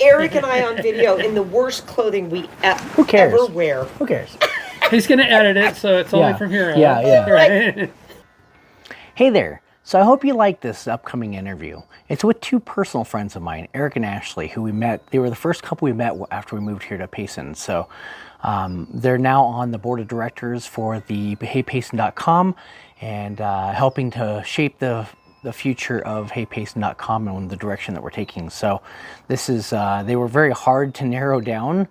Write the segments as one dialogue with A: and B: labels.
A: Eric and I on video in the worst clothing we
B: Who cares?
A: ever wear.
B: Who cares?
C: He's going to edit it, so it's only from here out.
B: Yeah.
C: Right?
B: Hey there. So I hope you like this upcoming interview. It's with two personal friends of mine, Eric and Ashley, who we met. They were the first couple we met after we moved here to Payson. So they're now on the board of directors for the HeyPayson.com and helping to shape the future of HeyPayson.com and the direction that we're taking. So this is, they were very hard to narrow down,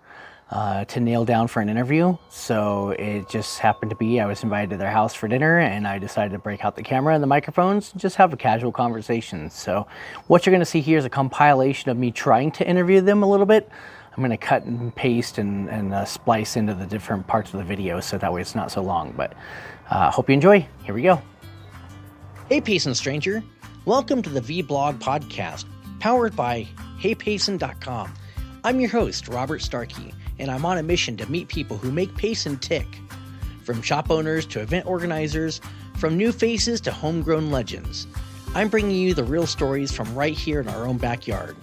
B: to nail down for an interview. So it just happened to be, I was invited to their house for dinner and I decided to break out the camera and the microphones and just have a casual conversation. So what you're gonna see here is a compilation of me trying to interview them a little bit. I'm gonna cut and paste and splice into the different parts of the video so that way it's not so long, but hope you enjoy. Here we go. Hey Payson Stranger, welcome to the Vblog podcast, powered by HeyPayson.com. I'm your host, Robert Starkey, and I'm on a mission to meet people who make Payson tick. From shop owners to event organizers, from new faces to homegrown legends. I'm bringing you the real stories from right here in our own backyard.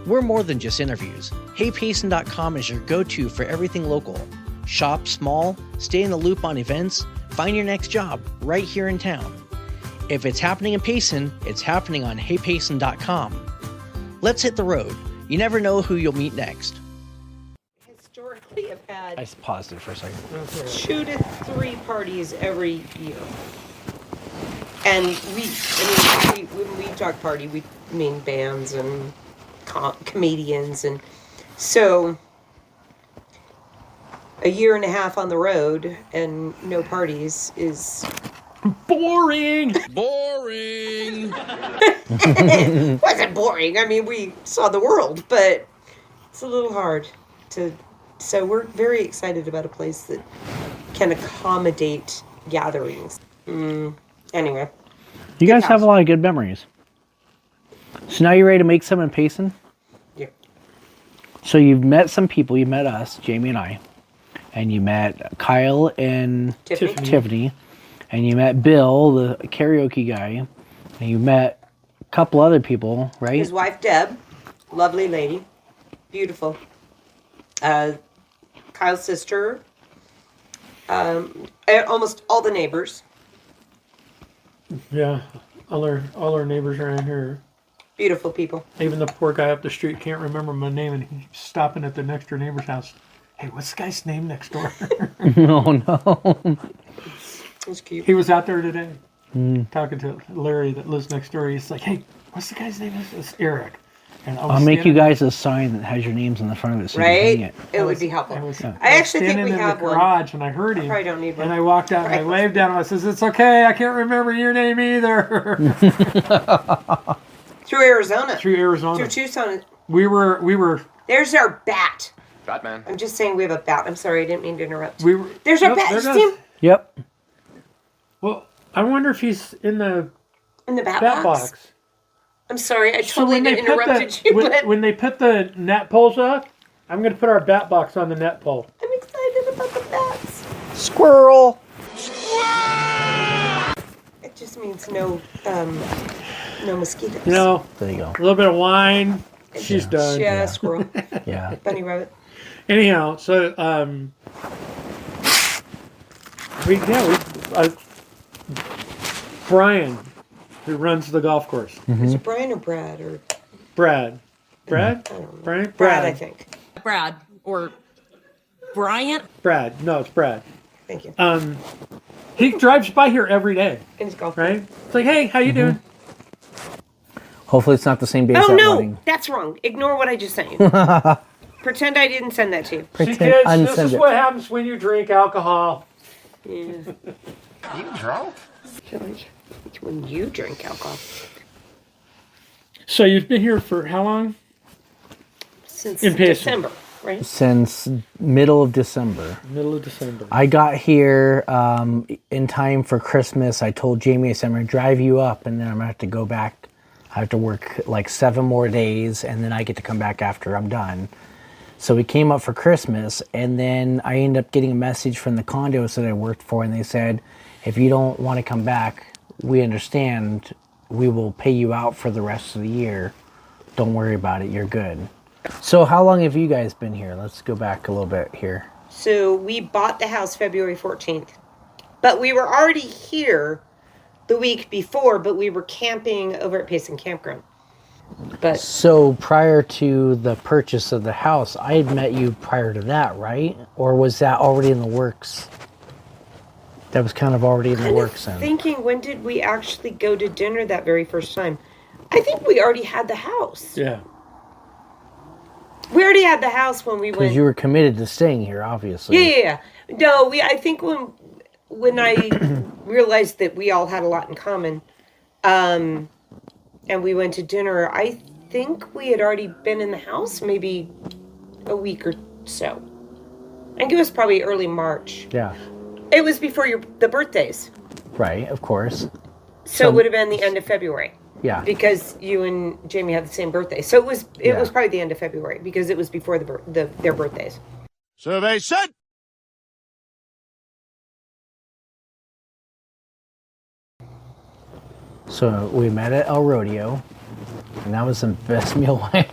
B: We're more than just interviews. HeyPayson.com is your go-to for everything local. Shop small, stay in the loop on events, find your next job right here in town. If it's happening in Payson, it's happening on HeyPayson.com. Let's hit the road. You never know who you'll meet next.
A: Historically, have had
B: I paused it for a second.
A: 2 to 3 parties every year. And when we talk party, we mean bands and comedians. And so a year and a half on the road and no parties is...
C: Boring!
A: It wasn't boring. I mean, we saw the world, but it's a little hard to... So we're very excited about a place that can accommodate gatherings. Anyway.
B: You guys have a lot of good memories. So now you're ready to make some in Payson?
A: Yeah.
B: So you've met some people. You met us, Jamie and I. And you met Kyle and Tiffany. And you met Bill, the karaoke guy. And you met a couple other people, right?
A: His wife, Deb. Lovely lady. Beautiful. Kyle's sister. Almost all the neighbors.
C: Yeah, all our neighbors around here.
A: Beautiful people.
C: Even the poor guy up the street can't remember my name, and he's stopping at the next door neighbor's house. Hey, what's the guy's name next door?
B: No.
A: That's cute.
C: He was out there today talking to Larry that lives next door. He's like, hey, what's the guy's name? It's Eric. And
B: I'll make you guys a sign that has your names on the front of it so
A: right?
B: you can hang it.
A: It would be helpful.
C: I
A: actually think we have
C: one. in the garage and I heard him.
A: I probably don't need one.
C: And I walked out and I waved at him. I says, it's okay. I can't remember your name either.
A: Through Arizona.
C: Through
A: Tucson.
C: We were.
A: There's our bat.
D: Batman.
A: I'm just saying we have a bat. I'm sorry, I didn't mean to interrupt.
C: There's
A: our bat.
C: There
B: Yep.
C: Well, I wonder if he's in the
A: bat
C: box.
A: I'm sorry, I totally interrupted you.
C: When they put the net poles up, I'm going to put our bat box on the net pole.
A: I'm excited about the bats.
B: Squirrel.
A: It just means no mosquitoes.
C: No.
B: There you go.
C: A little bit of wine. She's done.
A: Yeah, squirrel.
B: Yeah.
A: Bunny rabbit.
C: Anyhow, so Brian, who runs the golf course.
A: Is it Brian or Brad or
C: Brad? Brad?
A: I don't know.
C: Brian?
A: Brad, I think.
E: Brad or Bryant?
C: Brad. No, it's Brad.
A: Thank you.
C: He drives by here every day.
A: In his golf
C: right? It's like, hey, how you doing?
B: Hopefully it's not the same day as that wedding.
A: That's wrong. Ignore what I just sent you. Pretend I didn't send that to you.
C: See, kids, this is what happens when you drink alcohol.
A: Yeah.
D: You drunk?
A: When you drink alcohol.
C: So you've been here for how long?
A: Since
C: In Payson.
A: December, right?
B: Since middle of December.
C: Middle of December.
B: I got here in time for Christmas. I told Jamie, I said, I'm going to drive you up, and then I'm going to have to go back. I have to work like 7 more days, and then I get to come back after I'm done. So we came up for Christmas, and then I ended up getting a message from the condos that I worked for, and they said, if you don't want to come back, we understand. We will pay you out for the rest of the year. Don't worry about it. You're good. So how long have you guys been here? Let's go back a little bit here.
A: So we bought the house February 14th. But we were already here the week before, but we were camping over at Payson Campground. But
B: So prior to the purchase of the house, I had met you prior to that, right? Or was that already in the works? That was kind of already in the
A: kind of
B: works then.
A: thinking, when did we actually go to dinner that very first time? I think we already had the house.
C: Yeah.
A: We already had the house when we went.
B: Because you were committed to staying here, obviously.
A: Yeah. No, I think when I realized that we all had a lot in common, and we went to dinner, I think we had already been in the house maybe a week or so. I think it was probably early March.
B: Yeah.
A: It was before the birthdays.
B: Right, of course.
A: So it would have been the end of February.
B: Yeah.
A: Because you and Jamie had the same birthday. So it was probably the end of February because it was before their birthdays.
D: Survey said.
B: So we met at El Rodeo, and that was the best meal we've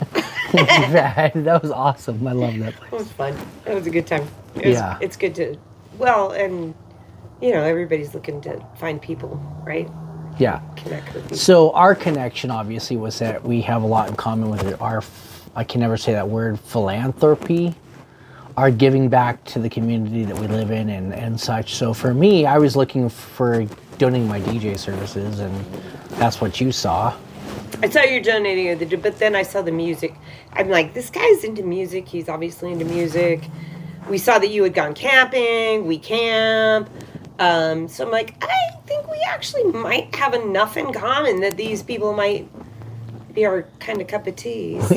B: had. That was awesome. I love that
A: It
B: place.
A: was fun. It was a good time.
B: Yeah.
A: It's good to, well, and, everybody's looking to find people, right?
B: Yeah.
A: Connect with people.
B: So our connection obviously was that we have a lot in common with our, I can never say that word, philanthropy, our giving back to the community that we live in and such. So for me, I was looking for donating my DJ services, and that's what you saw.
A: I saw you donating, but then I saw the music. I'm like, this guy's into music. He's obviously into music. We saw that you had gone camping. We camp. So I'm like, I think we actually might have enough in common that these people might be our kind of cup of tea. So.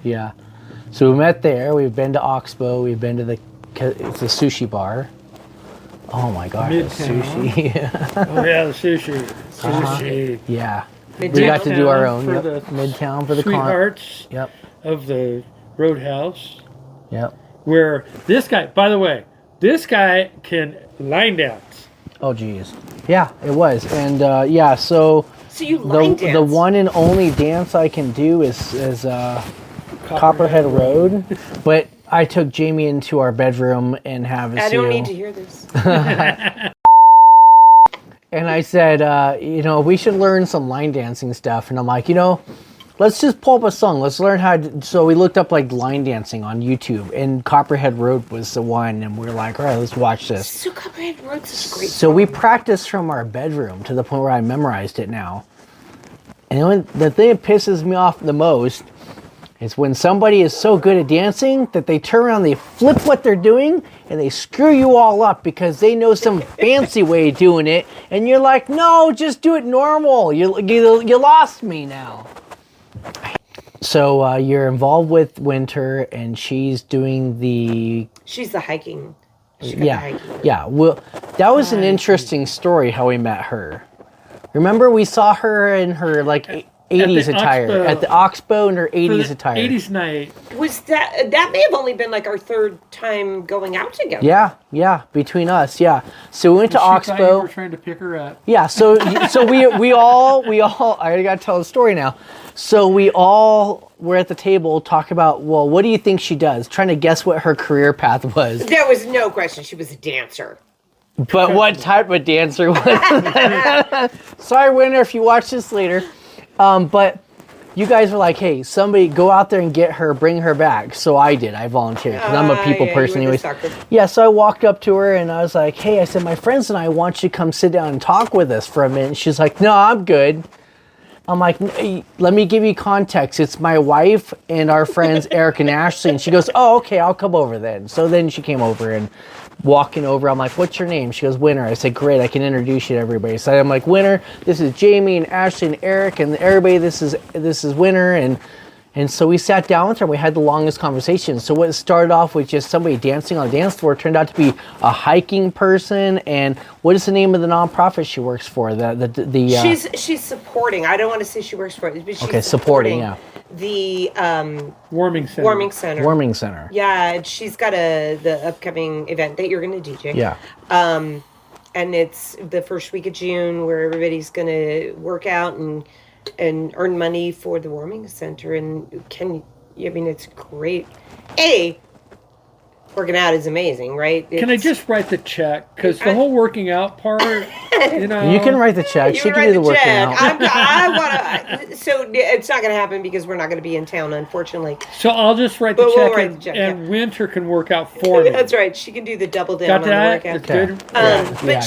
B: Yeah. So we met there. We've been to Oxbow. We've been to it's a sushi bar. Oh my gosh, the
C: Midtown.
B: sushi.
C: Oh yeah, the sushi. Sushi.
B: Yeah.
A: Midtown.
B: We got to do our own.
C: For
B: Yep.
C: the
B: Midtown for the
C: Sweethearts
B: Yep.
C: of the Roadhouse.
B: Yep.
C: Where this guy, by the way, this guy can line dance.
B: Oh geez. Yeah, it was. And yeah, so
A: So you line dance.
B: the one and only dance I can do is Copperhead Road. But I took Jamie into our bedroom and
A: I don't need to hear this.
B: And I said, we should learn some line dancing stuff. And I'm like, let's just pull up a song. Let's learn how to. So we looked up like line dancing on YouTube, and Copperhead Road was the one. And we were like, all right, let's watch this.
A: So Copperhead Road's is great.
B: So we practiced from our bedroom to the point where I memorized it now. And the thing that pisses me off the most is when somebody is so good at dancing that they turn around, they flip what they're doing, and they screw you all up because they know some fancy way of doing it, and you're like, no, just do it normal. You lost me now. So you're involved with Winter, and she's doing the...
A: She's the hiking. She got the hiking.
B: Yeah. Well, that was an interesting story how we met her. Remember, we saw her in her like 80s attire at the Oxbow in her 80s attire.
C: 80s night.
A: Was that may have only been like our third time going out together.
B: Yeah, between us, yeah. So we went to
C: She thought you
B: Oxbow.
C: were trying to pick her up.
B: Yeah, so we all I got to tell the story now. So we all were at the table talking about, well, what do you think she does? Trying to guess what her career path was.
A: There was no question. She was a dancer.
B: But what type of dancer was? Sorry, Winter, if you watch this later. But you guys were like, hey, somebody go out there and get her, bring her back. So I did. I volunteered because I'm a people person
A: you were
B: anyways.
A: the sucker.
B: Yeah, so I walked up to her and I was like, hey, I said, my friends and I want you to come sit down and talk with us for a minute. She's like, no, I'm good. I'm like, let me give you context. It's my wife and our friends, Eric and Ashley. And she goes, oh, okay, I'll come over then. So then she came over and walking over, I'm like, what's your name? She goes, Winter. I said, great, I can introduce you to everybody. So I'm like, Winter, this is Jamie and Ashley and Eric and everybody, this is Winter. And so we sat down with her and we had the longest conversation. So what started off with just somebody dancing on the dance floor turned out to be a hiking person. And what is the name of the nonprofit she works for?
A: She's supporting. I don't want to say she works for it, but she's
B: supporting, yeah.
A: The
C: Warming center.
A: warming center.
B: Center.
A: Yeah, she's got the upcoming event that you're going to DJ.
B: Yeah.
A: And it's the first week of June where everybody's going to work out and earn money for the warming center. And I mean, it's great. Working out is amazing, right?
C: Can I just write the check? Because the whole working out part, you know.
B: You can write the check.
A: You
B: She
A: would
B: can
A: write
B: do the
A: the
B: working
A: check.
B: out.
A: I want to. So it's not going to happen because we're not going to be in town, unfortunately.
C: So I'll just write the
A: But
C: check,
A: we'll write
C: and,
A: the check,
C: and Winter can work out for me.
A: That's right. She can do the double down
C: Got
A: on the
C: that?
A: workout.
C: It's good.
A: But
B: Yeah,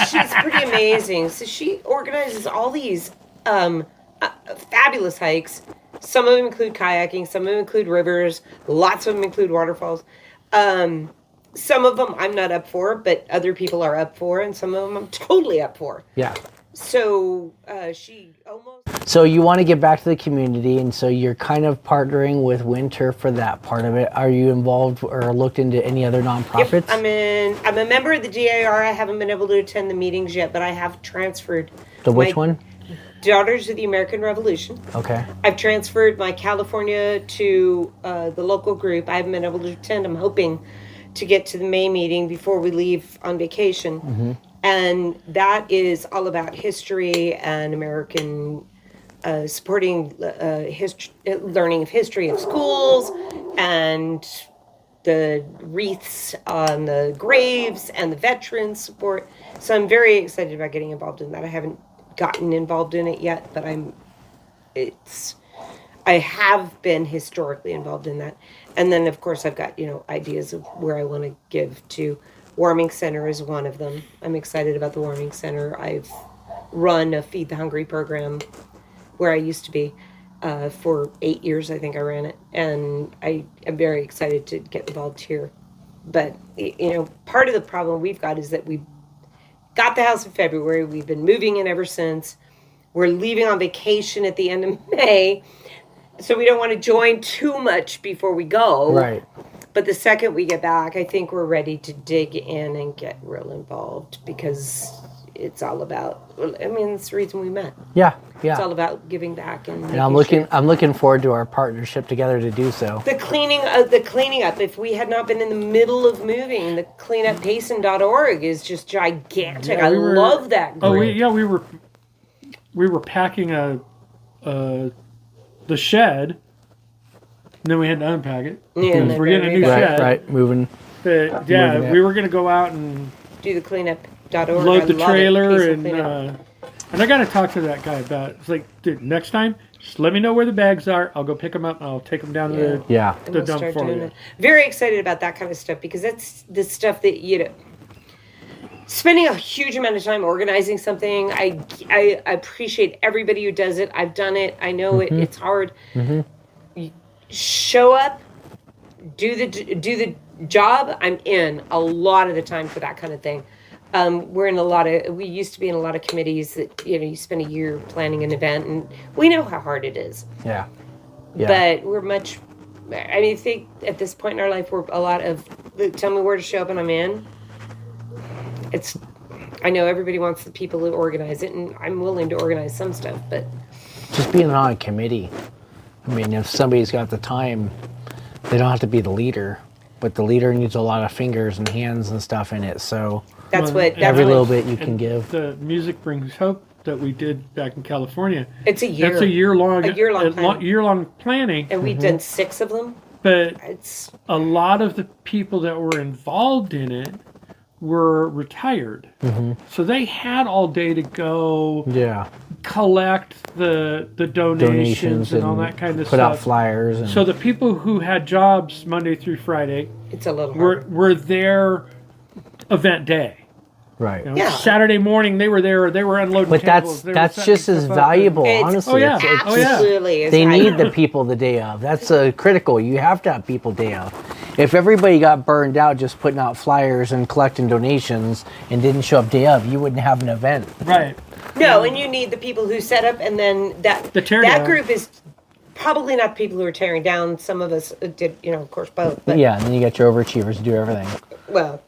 A: she's pretty amazing. So she organizes all these fabulous hikes. Some of them include kayaking. Some of them include rivers. Lots of them include waterfalls. Some of them I'm not up for, but other people are up for, and some of them I'm totally up for.
B: Yeah.
A: So she almost.
B: So you want to get back to the community, and so you're kind of partnering with Winter for that part of it. Are you involved or looked into any other nonprofits?
A: Yep, I'm a member of the DAR. I haven't been able to attend the meetings yet, but I have transferred.
B: The which one?
A: Daughters of the American Revolution.
B: Okay.
A: I've transferred my California to the local group. I haven't been able to attend. I'm hoping to get to the May meeting before we leave on vacation.
B: Mm-hmm.
A: And that is all about history and American supporting learning of history of schools and the wreaths on the graves and the veterans support. So I'm very excited about getting involved in that. I haven't gotten involved in it yet, but I have been historically involved in that. And then, of course, I've got, ideas of where I want to give to. Warming Center is one of them. I'm excited about the Warming Center. I've run a Feed the Hungry program where I used to be for 8 years. I think I ran it. And I am very excited to get involved here. But, part of the problem we've got is that we got the house in February. We've been moving in ever since. We're leaving on vacation at the end of May. So we don't want to join too much before we go.
B: Right.
A: But the second we get back, I think we're ready to dig in and get real involved because it's all about, it's the reason we met.
B: Yeah.
A: It's all about giving back and
B: I'm looking forward to our partnership together to do so.
A: The cleaning up. If we had not been in the middle of moving, the cleanupPayson.org is just gigantic.
C: Yeah,
A: I love that group.
C: We were packing the shed, and then we had to unpack it.
A: Yeah, and
C: because we're getting a new shed.
B: Right, moving.
C: But
B: Moving it.
C: we were going to go out and
A: Do the cleanup.org.
C: load
A: I
C: the
A: love it.
C: trailer,
A: Payson Cleanup.
C: and I got to talk to that guy about it. It's like, dude, next time, just let me know where the bags are. I'll go pick them up, and I'll take them down to the
B: Yeah.
A: And
C: the
A: we'll
C: dump
A: start
C: for
A: doing
C: you.
A: it. Very excited about that kind of stuff because that's the stuff that spending a huge amount of time organizing something. I appreciate everybody who does it. I've done it. I know it's hard.
B: Mm-hmm.
A: You show up, do the job. I'm in a lot of the time for that kind of thing. We used to be in a lot of committees that, you spend a year planning an event and we know how hard it is.
B: Yeah.
A: But we're I think at this point in our life, we're a lot of, tell me where to show up and I'm in. I know everybody wants the people who organize it and I'm willing to organize some stuff, but.
B: Just being on a committee. If somebody's got the time, they don't have to be the leader, but the leader needs a lot of fingers and hands and stuff in it. So every little bit you can give.
C: The Music Brings Hope that we did back in California.
A: It's a year.
C: That's a year-long
A: planning. And we've done 6 of them.
C: But a lot of the people that were involved in it were retired.
B: Mm-hmm.
C: So they had all day to go collect the donations and all that kind of stuff.
B: Put out flyers.
C: So the people who had jobs Monday through Friday
A: it's a little hard.
C: were there event day.
B: Right.
C: Saturday morning they were there. They were unloading
B: But
C: tables.
B: that's just as valuable, honestly.
A: Absolutely.
B: They need the people the day of. That's critical. You have to have people day of. If everybody got burned out just putting out flyers and collecting donations and didn't show up day of, you wouldn't have an event.
C: Right.
A: No, and you need the people who set up, and then that group is probably not people who are tearing down. Some of us did, of course, both. But,
B: and then you got your overachievers to do everything.
A: Well,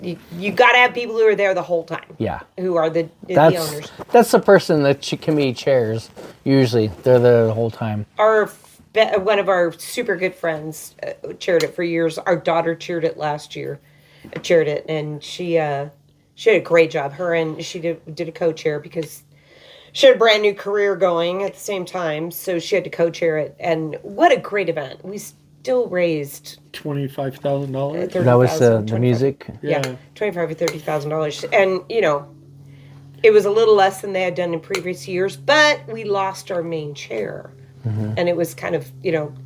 A: you got to have people who are there the whole time.
B: Yeah.
A: Who are the owners.
B: That's the person that committee chairs. Usually, they're there the whole time.
A: One of our super good friends chaired it for years. Our daughter chaired it last year. Chaired it, and she had a great job. Her and she did a co-chair because she had a brand new career going at the same time, so she had to co-chair it. And what a great event! We still raised
C: $25,000.
B: That was the
A: 25.
B: music.
A: Yeah, $25,000 or $30,000, and it was a little less than they had done in previous years, but we lost our main chair, and it was kind of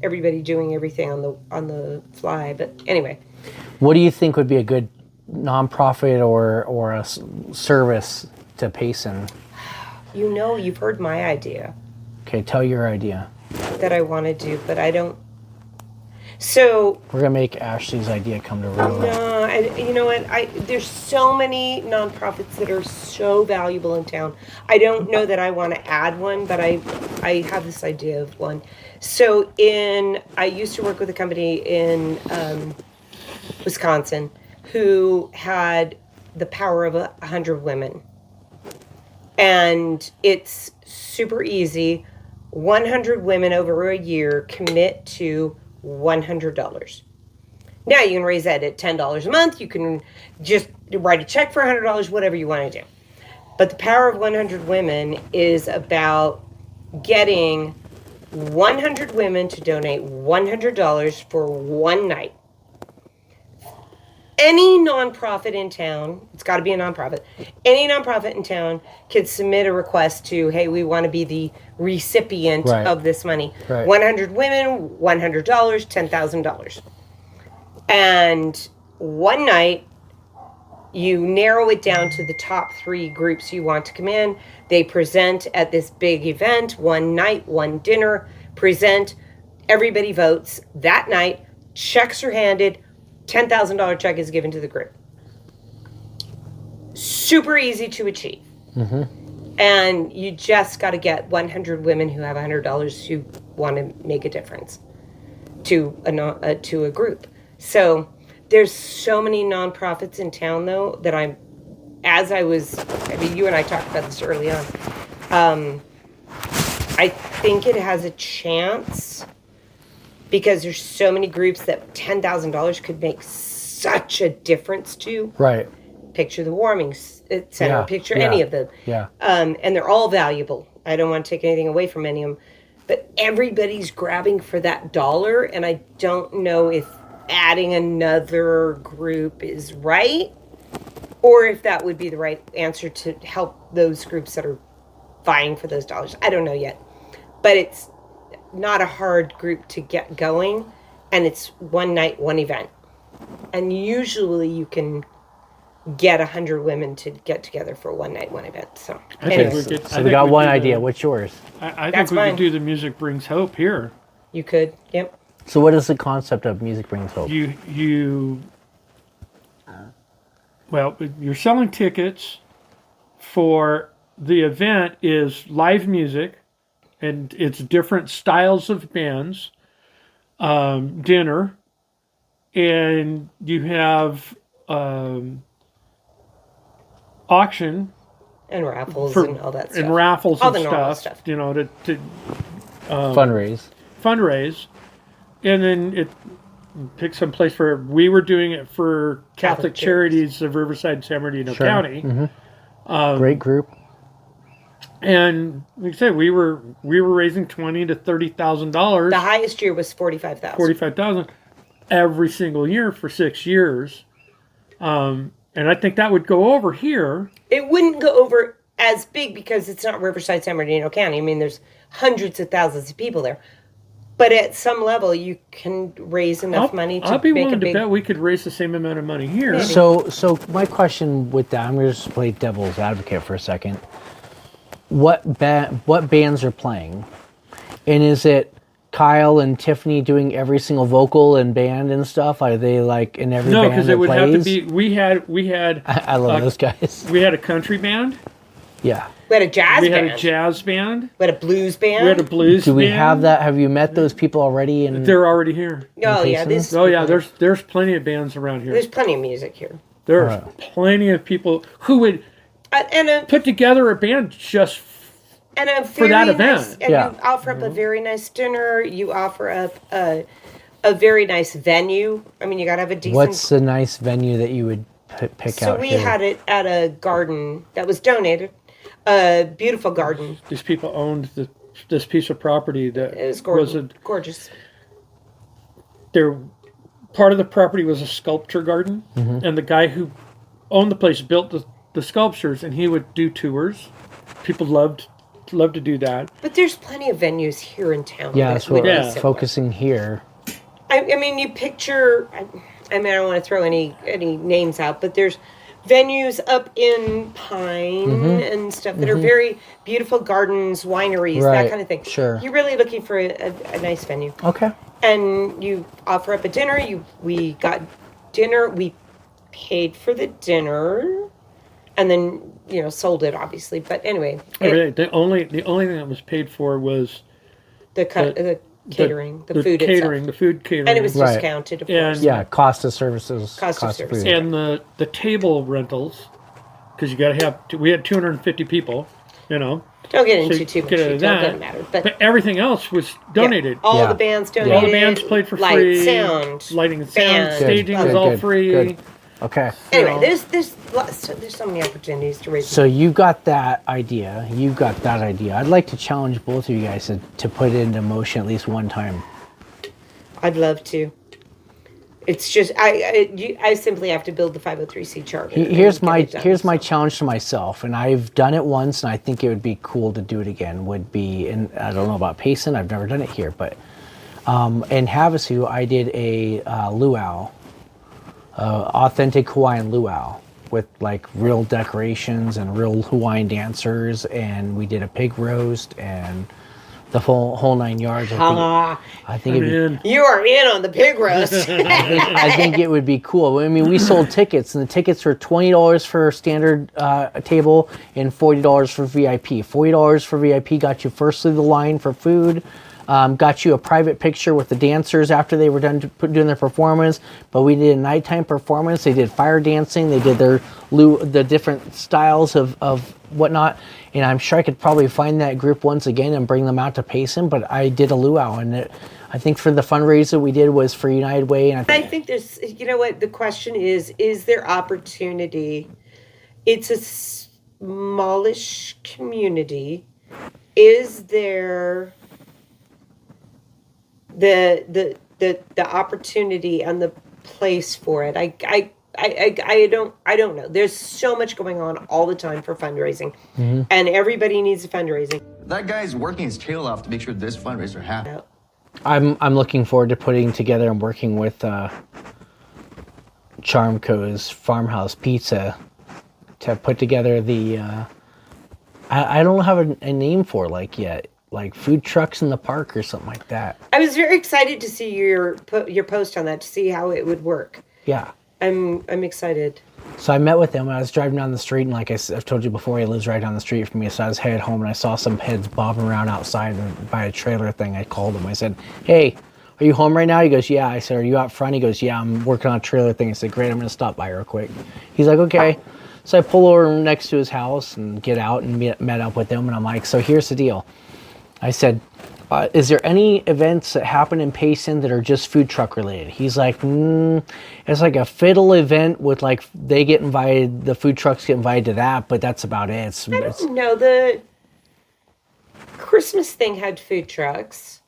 A: everybody doing everything on the fly. But anyway,
B: What do you think would be a good nonprofit or a service to Payson?
A: you've heard my idea
B: Okay, tell your idea.
A: that I want to do, but I don't. So
B: We're gonna make Ashley's idea come to real.
A: no, you know what? There's so many nonprofits that are so valuable in town. I don't know that I want to add one, but I have this idea of one. So I used to work with a company in Wisconsin who had the power of 100 women, and it's super easy. 100 women over a year commit to $100. Now you can raise that at $10 a month. You can just write a check for $100, whatever you want to do. But the power of 100 women is about getting 100 women to donate $100 for one night. Any nonprofit in town, it's got to be a nonprofit, any nonprofit in town can submit a request to, hey, we want to be the recipient of this money.
B: Right.
A: 100 women, $100, $10,000. And one night, you narrow it down to the top 3 groups you want to come in. They present at this big event, one night, one dinner, present, everybody votes. That night, checks are handed, $10,000 check is given to the group. Super easy to achieve. And you just got to get 100 women who have $100 who want to make a difference to a group. So there's so many nonprofits in town, though, that you and I talked about this early on. I think it has a chance because there's so many groups that $10,000 could make such a difference to.
B: Right.
A: Picture the warming center,
B: Yeah,
A: picture
B: yeah,
A: any of them.
B: yeah.
A: And they're all valuable. I don't want to take anything away from any of them. But everybody's grabbing for that dollar, and I don't know if adding another group is right, or if that would be the right answer to help those groups that are vying for those dollars. I don't know yet. But it's not a hard group to get going, and it's one night, one event. And usually you can get 100 women to get together for one night, one event. So,
B: So we got one idea. What's yours?
C: I think
A: That's
C: we
A: mine.
C: could do the Music Brings Hope here.
A: You could, yep.
B: So what is the concept of Music Brings Hope?
C: Well, you're selling tickets for the event is live music, and it's different styles of bands, dinner, and you have auction
A: And raffles and all that stuff.
C: and raffles
A: All
C: and
A: the normal
C: stuff,
A: stuff.
C: to
B: Fundraise.
C: fundraise, and then it pick some place for. We were doing it for Catholic Charities of Riverside, San Bernardino County.
B: Great group.
C: And like I said, we were raising $20,000 to $30,000,
A: The highest year was 45,000.
C: 45,000 every single year for 6 years. And I think that would go over here.
A: It wouldn't go over as big because it's not Riverside, San Bernardino County. I mean, there's hundreds of thousands of people there. But at some level, you can raise enough money to
C: I'll be
A: make
C: willing
A: a big...
C: to bet we could raise the same amount of money here.
A: Maybe.
B: So my question with that, I'm going to just play devil's advocate for a second. What bands are playing? And is it Kyle and Tiffany doing every single vocal and band and stuff? Are they like in every
C: No,
B: band
C: because
B: that
C: it would
B: plays?
C: have to be. We had.
B: I love those guys.
C: We had a country band.
B: Yeah.
A: We had a jazz
C: We
A: band.
C: had a jazz band.
A: We had a blues band.
C: We had a blues
B: Do we
C: band.
B: have that? Have you met those people already? And
C: They're already here.
A: Oh, yeah.
B: Payson?
C: Oh yeah, there's plenty of bands around here.
A: There's plenty of music here.
C: There's plenty of people who would
A: And a
C: put together a band just
A: for
C: that event.
A: Nice, and
B: Yeah.
A: you offer up a very nice dinner. You offer up a very nice venue. I mean, you got to have a decent...
B: what's a nice venue that you would pick
A: So
B: out
A: we
B: here?
A: had it at a garden that was donated. A beautiful garden.
C: These people owned this piece of property that
A: It was gorgeous.
C: Part of the property was a sculpture garden, and the guy who owned the place built the sculptures, and he would do tours. People loved to do that.
A: But there's plenty of venues here in town.
B: Yeah,
A: that
B: so
A: would be
B: we're
A: similar.
B: focusing here.
A: I mean, you picture. I mean, I don't want to throw any names out, but there's venues up in Pine and stuff that are very beautiful gardens, wineries,
B: Right,
A: that kind of thing.
B: sure.
A: You're really looking for a nice venue.
B: Okay.
A: And you offer up a dinner. We got dinner. We paid for the dinner, and then sold it obviously. But anyway,
C: The only thing that was paid for was
A: the catering, the food
C: catering,
A: itself.
C: the food catering,
A: And it was
B: Right.
A: discounted, of
C: And-
A: course.
B: Yeah, cost of services,
A: Cost of services.
B: food.
C: and the table rentals, because you got to have. We had 250 people,
A: Don't get into
C: So
A: too much
C: get
A: detail.
C: into that.
A: Doesn't matter. But
C: everything else was donated.
A: all
B: Yeah.
A: the bands donated.
C: All the bands played for
A: light,
C: free.
A: sound,
C: Lighting and sound,
A: band.
C: staging
A: Good,
C: was all
B: good,
C: free.
B: good. Okay.
A: Anyway, there's so many opportunities to raise.
B: So you got that idea. You got that idea. I'd like to challenge both of you guys to put it into motion at least one time.
A: I'd love to. It's just I simply have to build the 503c charter.
B: Here's
A: and get it done,
B: my
A: so.
B: challenge to myself, and I've done it once, and I think it would be cool to do it again. Would be, and I don't know about Payson. I've never done it here, but in Havasu, I did a luau, authentic Hawaiian luau with like real decorations and real Hawaiian dancers, and we did a pig roast and the whole 9 yards. I think it'd be,
C: And
A: You are in on the pig roast.
B: I think it would be cool. I mean, we sold tickets, and the tickets were $20 for standard table and $40 for VIP. $40 for VIP got you first through the line for food, got you a private picture with the dancers after they were done doing their performance. But we did a nighttime performance. They did fire dancing. They did the different styles of whatnot. And I'm sure I could probably find that group once again and bring them out to Payson. But I did a luau, and I think for the fundraiser we did was for United Way. And
A: I think there's, what the question is there opportunity? It's a smallish community. Is there the opportunity and the place for it? I don't know. There's so much going on all the time for fundraising, and everybody needs a fundraising.
D: That guy's working his tail off to make sure this fundraiser happens.
B: I'm looking forward to putting together and working with Charmco's Farmhouse Pizza to put together the I don't have a name for it yet, like food trucks in the park or something like that.
A: I was very excited to see your post on that, to see how it would work.
B: Yeah.
A: I'm excited.
B: So I met with him when I was driving down the street, and like I've told you before, he lives right down the street from me. So I was headed home, and I saw some heads bobbing around outside by a trailer thing. I called him. I said, "Hey, are you home right now?" He goes, "Yeah." I said, "Are you out front?" He goes, "Yeah, I'm working on a trailer thing." I said, "Great, I'm going to stop by real quick." He's like, "Okay." So I pull over next to his house and get out and met up with him, and I'm like, "So here's the deal." I said, "Is there any events that happen in Payson that are just food truck related?" He's like, "It's like a fiddle event with they get invited, the food trucks get invited to that, but that's about it."
A: I don't know. The Christmas thing had food trucks.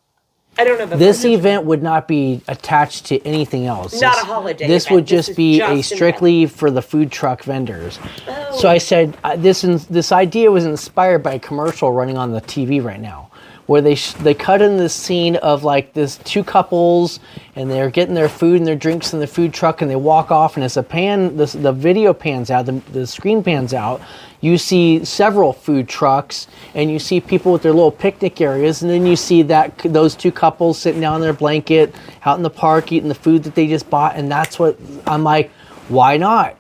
A: I don't know about
B: This event would not be attached to anything else.
A: Not a holiday
B: This
A: event.
B: would
A: This
B: just
A: is
B: be
A: just an
B: a strictly for the food truck vendors.
A: Oh.
B: So I said, this idea was inspired by a commercial running on the TV right now, where they cut in this scene of this two couples, and they're getting their food and their drinks in the food truck, and they walk off, and as the video pans out, the screen pans out, you see several food trucks, and you see people with their little picnic areas, and then you see those two couples sitting down in their blanket out in the park eating the food that they just bought, and that's what I'm like, why not?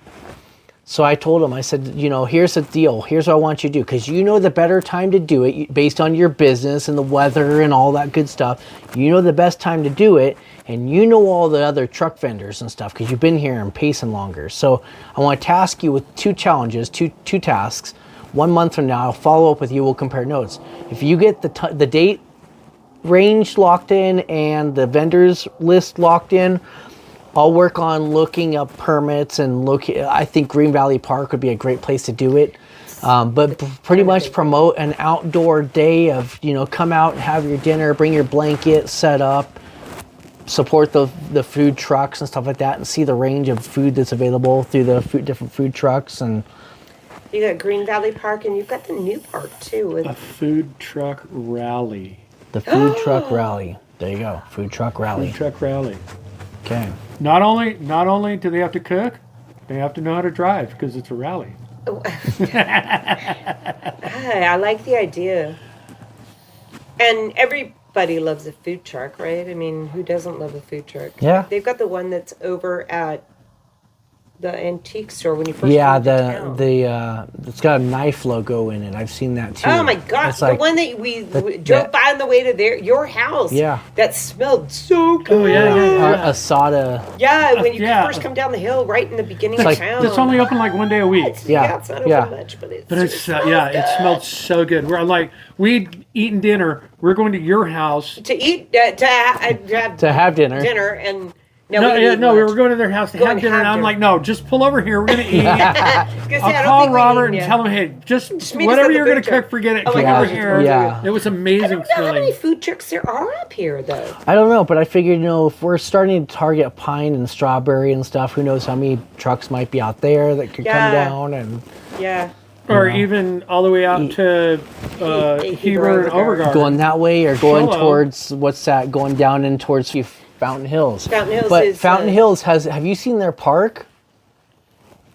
B: So I told him, I said, here's the deal. Here's what I want you to do. Because the better time to do it based on your business and the weather and all that good stuff. The best time to do it. And all the other truck vendors and stuff because you've been here in Payson longer. So I want to task you with two challenges, two tasks. 1 month from now, I'll follow up with you. We'll compare notes. If you get the date range locked in and the vendors list locked in, I'll work on looking up permits and I think Green Valley Park would be a great place to do it. But pretty much promote an outdoor day of, come out and have your dinner, bring your blanket, set up, support the food trucks and stuff like that, and see the range of food that's available through the different food trucks. And
A: you got Green Valley Park, and you've got the new park too.
C: A food truck rally.
B: The food truck rally. There you go. Food truck rally.
C: Food truck rally.
B: Okay.
C: Not only do they have to cook, they have to know how to drive because it's a rally.
A: I like the idea. And everybody loves a food truck, right? I mean, who doesn't love a food truck?
B: Yeah.
A: They've got the one that's over at the antique store when you first come to town.
B: It's got a knife logo in it. I've seen that too.
A: Oh my gosh, the one that we drove by on the way to your house.
B: Yeah.
A: That smelled so good.
C: Oh yeah.
B: Asada.
A: Yeah, when you first come down the hill, right in the beginning of town.
C: It's only open like one day a week.
A: Yeah, it's not open much, but it's
C: it smelled so good. We'd eaten dinner. We're going to your house
A: to eat to
B: have dinner.
A: And
C: we were going to their house to have dinner, and I'm like, no, just pull over here. We're going to eat. I'll call Robert and tell him, hey, just whatever you're going to cook, forget it. Come over here.
B: Yeah.
C: It was amazing.
A: I don't know how many food trucks there are up here, though.
B: I don't know, but I figured, if we're starting to target pine and strawberry and stuff, who knows how many trucks might be out there that could come down and...
A: Yeah.
C: Or even all the way out to Heber and Overgard.
B: Going that way or going towards, going down in towards Fountain Hills. Fountain Hills have you seen their park?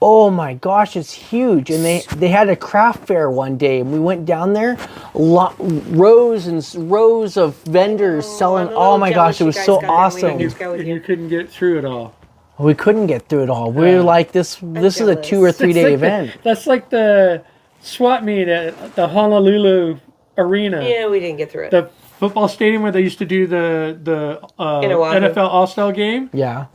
B: Oh my gosh, it's huge. And they had a craft fair one day, and we went down there, rows and rows of vendors selling. Oh my gosh, it was so awesome.
C: And you couldn't get through it all.
B: We couldn't get through it all. We were like, this is a 2 or 3 day event.
C: That's like the SWAT meet at the Honolulu Arena.
A: Yeah, we didn't get through it.
C: The football stadium where they used to do the NFL All-Star game.
B: Yeah.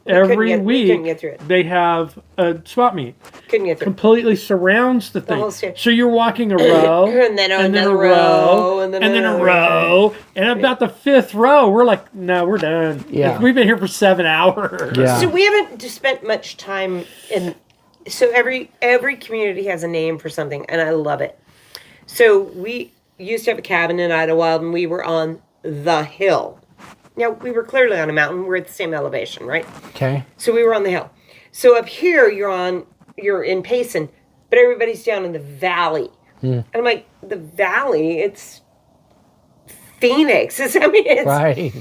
C: Every week
A: couldn't get through it.
C: They have a SWAT meet.
A: Couldn't get through it.
C: Completely surrounds the thing.
A: Whole stadium.
C: So you're walking a row.
A: and then another row. And then
C: a row. And about the 5th row, we're like, no, we're done.
B: Yeah.
C: We've been here for 7 hours.
B: Yeah.
A: So we haven't spent much time in... So every community has a name for something, and I love it. So we used to have a cabin in Idlewild, and we were on the hill. Now, we were clearly on a mountain. We're at the same elevation, right?
B: Okay.
A: So we were on the hill. So up here, you're in Payson, but everybody's down in the valley. And I'm like, the valley, it's Phoenix. It's
B: right.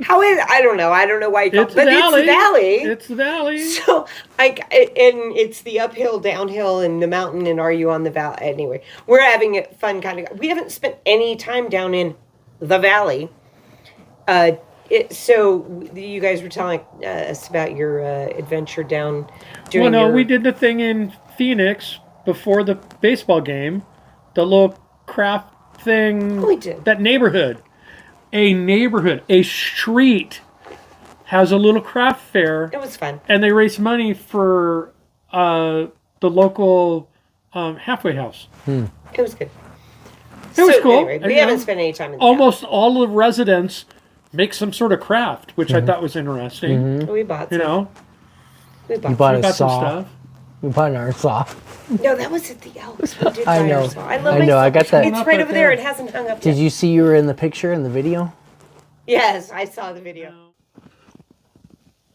A: How is it? I don't know why you call it, but it's the valley.
C: It's the valley.
A: So and it's the uphill, downhill, and the mountain. And are you on the valley? Anyway, we're having a fun kind of. We haven't spent any time down in the valley. So you guys were telling us about your adventure down.
C: We did the thing in Phoenix before the baseball game, the little craft thing.
A: We did.
C: That neighborhood, a street has a little craft fair.
A: It was fun,
C: and they raise money for the local halfway house.
A: It was good.
C: It was cool.
A: Anyway, we haven't spent any time in the
C: almost all of the residents make some sort of craft, which I thought was interesting.
A: We bought some.
B: You bought a
C: some
B: saw.
C: stuff.
B: We bought an saw.
A: No, that was at the Elks. We did buy
B: I know.
A: our saw. I love my
B: I know.
A: saw.
B: I got that.
A: It's right over there. It hasn't hung up yet.
B: Did you see you were in the picture in the video?
A: Yes, I saw the video.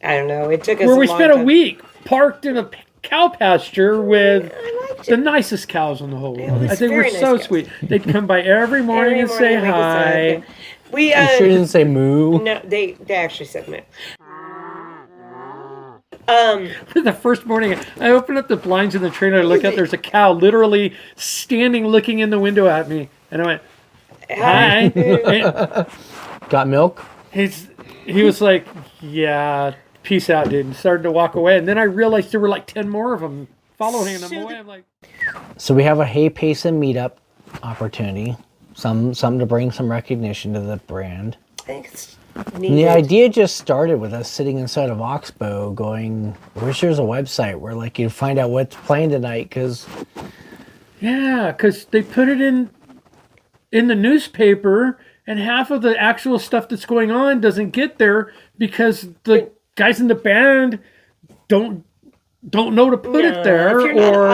A: I don't know. It took us
C: where we
A: a long
C: spent
A: time.
C: a week parked in a cow pasture with the nicest cows in the whole world. I think we're so sweet. They'd come by every morning and say hi.
A: We
B: you sure didn't say moo?
A: No, they actually said moo.
C: The first morning, I opened up the blinds in the trailer. I look out. There's a cow literally standing, looking in the window at me, and I went, "Hi."
B: Got milk?
C: He was like, "Yeah, peace out, dude," and started to walk away. And then I realized there were like 10 more of them following him away. I'm like,
B: so we have a Hey Payson meetup opportunity. Something to bring some recognition to the brand.
A: I think it's
B: And the idea just started with us sitting inside of Oxbow going, I wish there was a website where like you'd find out what's playing tonight because
C: they put it in the newspaper and half of the actual stuff that's going on doesn't get there because the guys in the band don't don't know to put it there,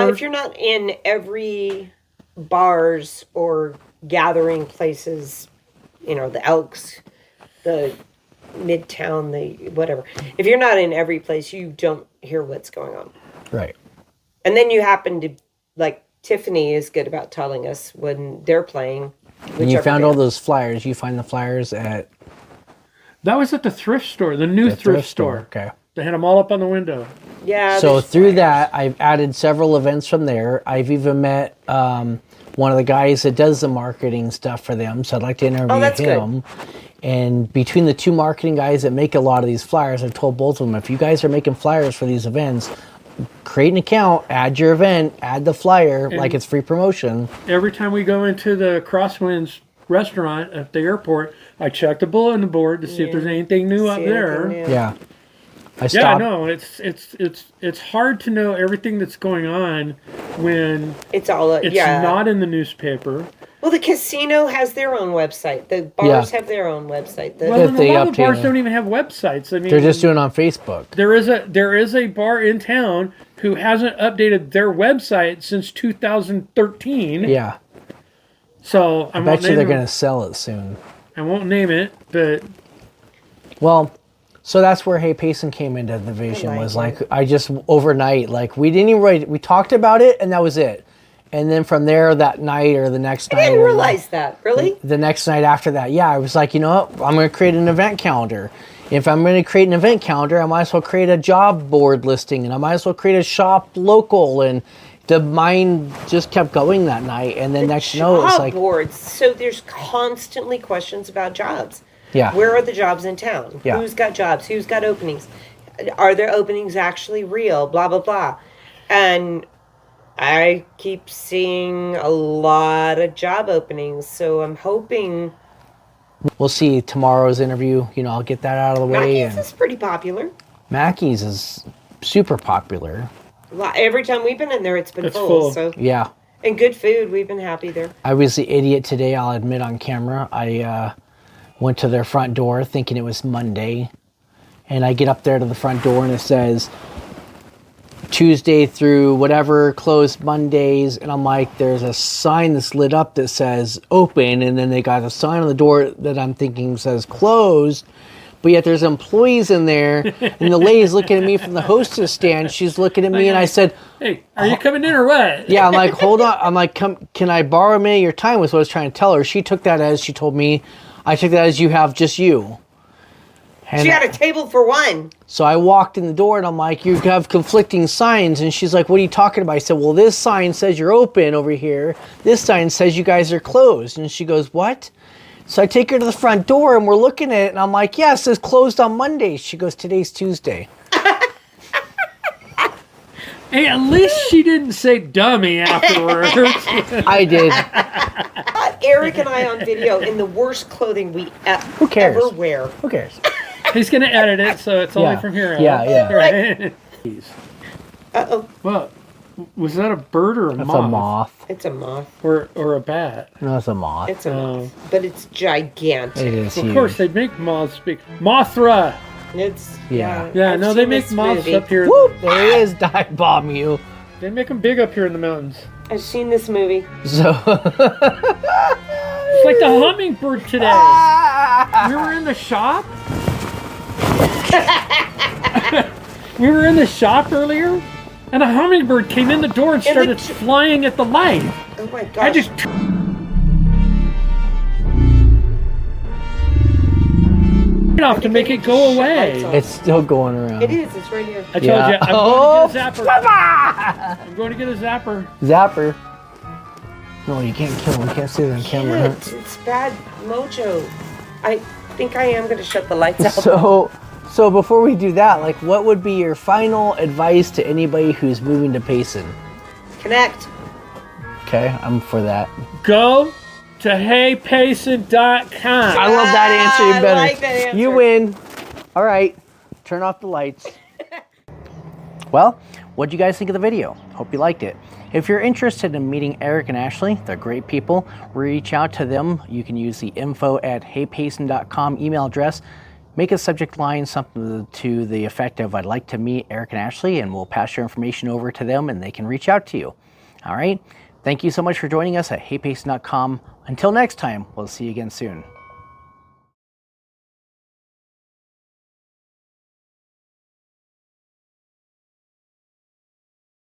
A: if you're not in every bars or gathering places, you know, the Elks, the Midtown, the whatever. If you're not in every place, you don't hear what's going on.
B: Right.
A: And then you happen to, like, Tiffany is good about telling us when they're playing.
B: And you found all those flyers. You find the flyers at...
C: That was at the thrift store, the new thrift store.
B: Okay.
C: They had them all up on the window.
A: Yeah.
B: So through that, I've added several events from there. I've even met one of the guys that does the marketing stuff for them. So I'd like to interview him. Good. And between the two marketing guys that make a lot of these flyers, I've told both of them, if you guys are making flyers for these events, create an account, add your event, add the flyer, and like it's free promotion.
C: Every time we go into the Crosswinds restaurant at the airport, I check the bulletin board to see if there's anything new up there.
B: Yeah.
C: It's hard to know everything that's going on when
A: it's
C: not in the newspaper.
A: Well, the casino has their own website. The bars have their own website.
C: A lot of the bars don't even have websites. I mean,
B: they're just doing it on Facebook.
C: There is a bar in town who hasn't updated their website since 2013.
B: Yeah.
C: So
B: I bet you they're going to sell it soon.
C: I won't name it, but
B: well, so that's where Hey Payson came into the vision. Was like I just overnight, like we didn't even write. We talked about it, and that was it. And then from there, that night or the next night,
A: I didn't realize that. Really?
B: The next night after that, yeah, I was like, you know what? I'm going to create an event calendar. If I'm going to create an event calendar, I might as well create a job board listing, and I might as well create a shop local. And the mind just kept going that night. And then next note, it's like
A: boards. So there's constantly questions about jobs.
B: Yeah.
A: Where are the jobs in town?
B: Yeah.
A: Who's got jobs? Who's got openings? Are their openings actually real? Blah, blah, blah. And I keep seeing a lot of job openings, so I'm hoping...
B: We'll see tomorrow's interview. You know, I'll get that out of the way.
A: Mackey's is pretty popular.
B: Mackey's is super popular.
A: Every time we've been in there, it's been full. So
B: yeah.
A: And good food. We've been happy there.
B: I was the idiot today, I'll admit on camera. I went to their front door thinking it was Monday. And I get up there to the front door and it says... Tuesday through whatever, closed Mondays, and I'm like, there's a sign that's lit up that says open, and then they got a sign on the door that I'm thinking says closed, but yet there's employees in there, and the lady's looking at me from the hostess stand. She's looking at me, and I said,
C: "Hey, are you coming in or what?"
B: Yeah, I'm like, hold on. I'm like, can I borrow a minute of your time? Was what I was trying to tell her. She took that as, she told me, I took that as you have just you. And
A: she had a table for one.
B: So I walked in the door and I'm like, you have conflicting signs. And she's like, what are you talking about? I said, well, this sign says you're open over here. This sign says you guys are closed. And she goes, what? So I take her to the front door and we're looking at it. And I'm like, yeah, it says closed on Mondays. She goes, today's Tuesday.
C: Hey, at least she didn't say dummy afterwards.
B: I did.
A: Eric and I on video in the worst clothing we
B: Who cares?
A: ever wear.
B: Who cares?
C: He's going to edit it, so it's only from here.
B: Yeah.
C: Right?
A: Uh-oh.
C: Well, was that a bird or a moth?
B: That's a moth.
A: It's a moth.
C: Or a bat?
B: No, it's a moth.
A: It's a moth. But it's gigantic.
B: It is
C: Of
B: huge.
C: course, they make moths big. Mothra!
A: It's...
B: Yeah.
C: Yeah,
A: I've
C: no, they
A: seen
C: make
A: this
C: moths
A: movie.
C: up here.
B: Whoop, there it is. Dive bomb you.
C: They make them big up here in the mountains.
A: I've seen this movie.
B: So...
C: It's like the hummingbird today. We were in the shop. We were in the shop earlier, and a hummingbird came in the door and started flying at the light.
A: Oh my gosh.
C: I just... off to make it go away.
B: It's still going around.
A: It is. It's right here.
C: I told you, I'm going to get a zapper. I'm going to get a zapper.
B: Zapper. No, you can't kill him. You can't see it on camera.
A: It's bad mojo. I think I am going to shut the lights out.
B: So before we do that, like, what would be your final advice to anybody who's moving to Payson?
A: Connect.
B: Okay, I'm for that.
C: Go to heypayson.com.
B: I love that answer even better.
A: I like that answer.
B: You win. All right, turn off the lights. Well, what do you guys think of the video? Hope you liked it. If you're interested in meeting Eric and Ashley, they're great people. Reach out to them. You can use the info@heypayson.com email address. make a subject line something to the effect of, I'd like to meet Eric and Ashley, and we'll pass your information over to them and they can reach out to you. All right. Thank you so much for joining us at heypayson.com. Until next time, we'll see you again soon.